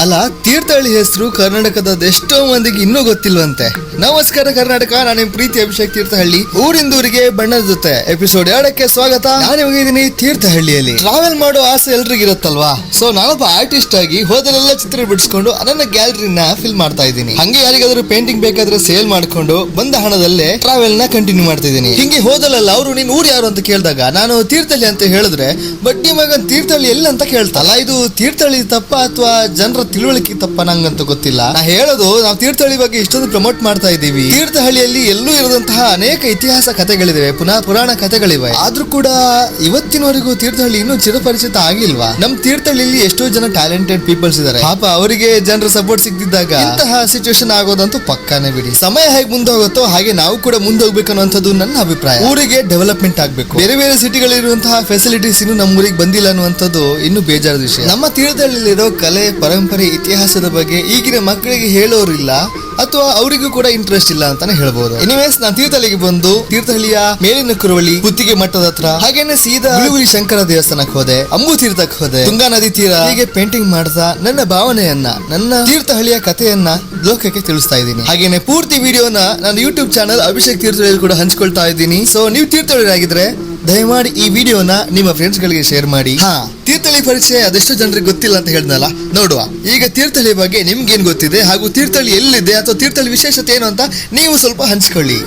ಅಲ್ಲ, ತೀರ್ಥಹಳ್ಳಿ ಹೆಸರು ಕರ್ನಾಟಕದ ಎಷ್ಟೋ ಮಂದಿಗೆ ಇನ್ನೂ ಗೊತ್ತಿಲ್ವಂತೆ. ನಮಸ್ಕಾರ ಕರ್ನಾಟಕ, ನಾನು ನಿಮ್ ಪ್ರೀತಿ ಅಭಿಷೇಕ್ ತೀರ್ಥಹಳ್ಳಿ. ಊರಿಂದೂರಿಗೆ ಬಣ್ಣದ ಜೊತೆ ಎಪಿಸೋಡ್ 2ಕ್ಕೆ ಸ್ವಾಗತ. ನಾನು ಹೋಗಿದ್ದೀನಿ ತೀರ್ಥಹಳ್ಳಿಯಲ್ಲಿ. ಟ್ರಾವೆಲ್ ಮಾಡೋ ಆಸೆ ಎಲ್ರಿಗೂ ಇರುತ್ತಲ್ವಾ? ಸೊ ನಾನೊಬ್ಬ ಆರ್ಟಿಸ್ಟ್ ಆಗಿ ಹೋದಲೆಲ್ಲ ಚಿತ್ರ ಬಿಡಿಸ್ಕೊಂಡು ನನ್ನ ಗ್ಯಾಲರಿನ ಫಿಲ್ ಮಾಡ್ತಾ ಇದ್ದೀನಿ. ಹಂಗೆ ಯಾರಿಗಾದ್ರೂ ಪೇಂಟಿಂಗ್ ಬೇಕಾದ್ರೆ ಸೇಲ್ ಮಾಡ್ಕೊಂಡು ಬಂದ ಹಣದಲ್ಲೇ ಟ್ರಾವೆಲ್ ನ ಕಂಟಿನ್ಯೂ ಮಾಡ್ತಾ ಇದ್ದೀನಿ. ಹಿಂಗೆ ಹೋದಲೆಲ್ಲ ಅವರು ನೀನ್ ಊರು ಯಾರು ಅಂತ ಕೇಳಿದಾಗ ನಾನು ತೀರ್ಥಹಳ್ಳಿ ಅಂತ ಹೇಳಿದ್ರೆ, ಬಟ್ ನಿಮಗ ತೀರ್ಥಹಳ್ಳಿ ಎಲ್ಲಿ ಅಂತ ಕೇಳ್ತಲ್ಲ. ಇದು ತೀರ್ಥಹಳ್ಳಿ ತಪ್ಪ ಅಥವಾ ಜನರ ತಿಳುವಳಿಕೆ ತಪ್ಪ ನಂಗಂತೂ ಗೊತ್ತಿಲ್ಲ. ನಾ ಹೇಳೋದು, ನಾವು ತೀರ್ಥಹಳ್ಳಿ ಬಗ್ಗೆ ಇಷ್ಟೊಂದು ಪ್ರಮೋಟ್ ಮಾಡ್ತಾ ಇದೀವಿ. ತೀರ್ಥಹಳ್ಳಿಯಲ್ಲಿ ಎಲ್ಲೂ ಇರದಂತಹ ಅನೇಕ ಇತಿಹಾಸ ಕಥೆಗಳಿವೆ, ಪುರಾಣ ಕಥೆಗಳಿವೆ. ಆದ್ರೂ ಕೂಡ ಇವತ್ತಿನವರೆಗೂ ತೀರ್ಥಹಳ್ಳಿ ಇನ್ನೂ ಚಿರಪರಿಚಿತ ಆಗ್ಲಿಲ್ವಾ? ನಮ್ ತೀರ್ಥಹಳ್ಳಿಯಲ್ಲಿ ಎಷ್ಟೋ ಜನ ಟ್ಯಾಲೆಂಟೆಡ್ ಪೀಪಲ್ಸ್ ಇದಾರೆ. ಪಾಪ ಅವರಿಗೆ ಜನರ ಸಪೋರ್ಟ್ ಸಿಗ್ದಿದ್ದಾಗ ಇಂತಹ ಸಿಚುವೇಶನ್ ಆಗೋದಂತೂ ಪಕ್ಕಾನೇ ಬಿಡಿ. ಸಮಯ ಹೇಗೆ ಮುಂದೆ ಹೋಗುತ್ತೋ ಹಾಗೆ ನಾವು ಕೂಡ ಮುಂದೆ ಹೋಗ್ಬೇಕು ಅನ್ನುವಂಥದ್ದು ನನ್ನ ಅಭಿಪ್ರಾಯ. ಊರಿಗೆ ಡೆವಲಪ್ಮೆಂಟ್ ಆಗ್ಬೇಕು. ಬೇರೆ ಬೇರೆ ಸಿಟಿಗಳಿರುವಂತಹ ಫೆಸಿಲಿಟೀಸ್ ಇನ್ನು ನಮ್ಮ ಊರಿಗೆ ಬಂದಿಲ್ಲ ಅನ್ನುವಂಥದ್ದು ಇನ್ನು ಬೇಜಾರದ ವಿಷಯ. ನಮ್ಮ ತೀರ್ಥಹಳ್ಳಿಯಲ್ಲಿರೋ ಕಲೆ, ಪರಂಪರೆ, ಇತಿಹಾಸದ ಬಗ್ಗೆ ಈಗಿನ ಮಕ್ಕಳಿಗೆ ಹೇಳೋರಿಲ್ಲ ಅಥವಾ ಅವರಿಗೂ ಕೂಡ ಇಂಟ್ರೆಸ್ಟ್ ಇಲ್ಲ ಅಂತಾನೆ ಹೇಳ್ಬೋದು. ಎನಿವೇಸ್, ನಾನು ತೀರ್ಥಹಳ್ಳಿಗೆ ಬಂದು ತೀರ್ಥಹಳ್ಳಿಯ ಮೇಲಿನ ಕುರುವಳಿ, ಕುತ್ತಿಗೆ ಮಠದ ಹತ್ರ, ಹಾಗೇನೆ ಸೀದಾ ಬಿಳುಗುರಿ ಶಂಕರ ದೇವಸ್ಥಾನಕ್ಕೆ ಹೋದೆ, ಅಂಬು ತೀರ್ಥಕ್ಕೆ ಹೋದೆ, ತುಂಗಾ ನದಿ ತೀರ ಹೀಗೆ ಪೇಂಟಿಂಗ್ ಮಾಡ್ತಾ ನನ್ನ ಭಾವನೆಯನ್ನ, ನನ್ನ ತೀರ್ಥಹಳ್ಳಿಯ ಕಥೆಯನ್ನ ಲೋಕಕ್ಕೆ ತಿಳಿಸ್ತಾ ಇದ್ದೀನಿ. ಹಾಗೇನೆ ಪೂರ್ತಿ ವಿಡಿಯೋನ ನಾನು ಯೂಟ್ಯೂಬ್ ಚಾನಲ್ ಅಭಿಷೇಕ್ ತೀರ್ಥಹಳ್ಳಿ ಕೂಡ ಹಂಚ್ಕೊಳ್ತಾ ಇದ್ದೀನಿ. ಸೊ ನೀವು ತೀರ್ಥಹಳ್ಳಿ ಆಗಿದ್ರೆ ದಯಮಾಡಿ ಈ ವಿಡಿಯೋನ ನಿಮ್ಮ ಫ್ರೆಂಡ್ಸ್ ಗಳಿಗೆ ಶೇರ್ ಮಾಡಿ. ತೀರ್ಥಹಳ್ಳಿ ಪರಿಚಯ ಅದೆಷ್ಟು ಜನರಿಗೆ ಗೊತ್ತಿಲ್ಲ ಅಂತ ಹೇಳಿದ್ನಲ್ಲ, ನೋಡುವ ಈಗ ತೀರ್ಥಹಳ್ಳಿ ಬಗ್ಗೆ ನಿಮ್ಗೇನ್ ಗೊತ್ತಿದೆ, ಹಾಗೂ ತೀರ್ಥಹಳ್ಳಿ ಎಲ್ಲಿದೆ ಅಥವಾ ತೀರ್ಥಹಳ್ಳಿ ವಿಶೇಷತೆ ಏನು ಅಂತ ನೀವು ಸ್ವಲ್ಪ ಹಂಚ್ಕೊಳ್ಳಿ.